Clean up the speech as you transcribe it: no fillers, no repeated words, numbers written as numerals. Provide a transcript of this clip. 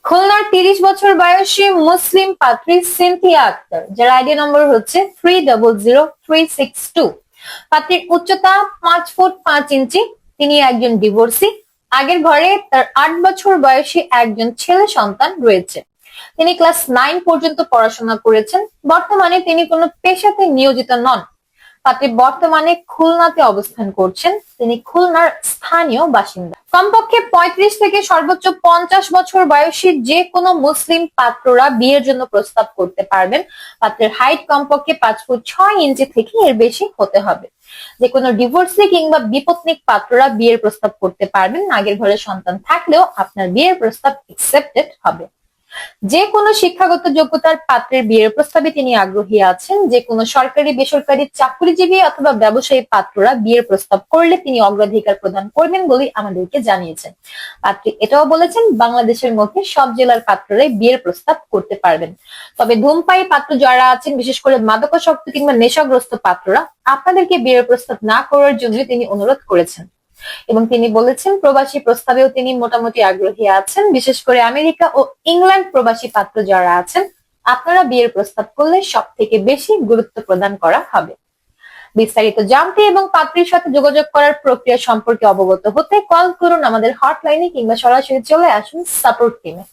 খুলনার 30 বছর বয়সী মুসলিম পাত্রী সিনথিয়া আক্তার, যার আইডি নম্বর হচ্ছে 300362। পাত্রীর উচ্চতা 5 ফুট 5 ইঞ্চি। তিনি একজন ডিভোর্সি। আগের ঘরে তার 8 বছর বয়সী একজন ছেলে সন্তান রয়েছে। তিনি ক্লাস 9 পর্যন্ত পড়াশোনা করেছেন। বর্তমানে তিনি কোনো পেশাতে নিয়োজিত নন। পাত্রী বর্তমানে খুলনাতে অবস্থান করছেন। তিনি খুলনার স্থানীয় বাসিন্দা। কমপক্ষে 35 থেকে সর্বোচ্চ 50 বছর বয়সী যে কোনো মুসলিম পাত্ররা বিয়ের জন্য প্রস্তাব করতে পারবেন। পাত্রের হাইট কমপক্ষে 5 ফুট 6 ইঞ্চি থেকে এর বেশি হতে হবে। যে কোনো ডিভোর্সি কিংবা বিপত্নিক পাত্ররা বিয়ের প্রস্তাব করতে পারবেন। আগের ঘরে সন্তান থাকলেও আপনার বিয়ের প্রস্তাব একসেপ্টেড হবে। যে কোনো শিক্ষাগত যোগ্যতার পাত্রের বিয়ের প্রস্তাবে তিনি আগ্রহী আছেন। যে কোনো সরকারি বেসরকারি চাকরিজীবী অথবা ব্যবসায়ী পাত্ররা বিয়ের প্রস্তাব করলে তিনি অগ্রাধিকার প্রদান করবেন বলে আমাদেরকে জানিয়েছেন। পাত্রী এটাও বলেছেন, বাংলাদেশের মধ্যে সব জেলার পাত্ররাই বিয়ের প্রস্তাব করতে পারবেন। তবে ধূমপায়ী পাত্র যারা আছেন, বিশেষ করে মাদকাসক্ত কিংবা নেশাগ্রস্ত পাত্ররা, আপনাদেরকে বিয়ের প্রস্তাব না করার জন্য তিনি অনুরোধ করেছেন। এবং তিনি বলেছেন, প্রবাসী প্রস্তাবেও তিনি মোটামুটি আগ্রহী আছেন। বিশেষ করে আমেরিকা ও ইংল্যান্ড প্রবাসী পাত্র যারা আছেন, আপনারা বিয়ের প্রস্তাব করলে সব থেকে বেশি গুরুত্ব প্রদান করা হবে। বিস্তারিত জানতে এবং পাত্রীর সাথে যোগাযোগ করার প্রক্রিয়া সম্পর্কে অবগত হতে কল করুন আমাদের হটলাইনে কিংবা সরাসরি চলে আসুন সাপোর্ট টিমে।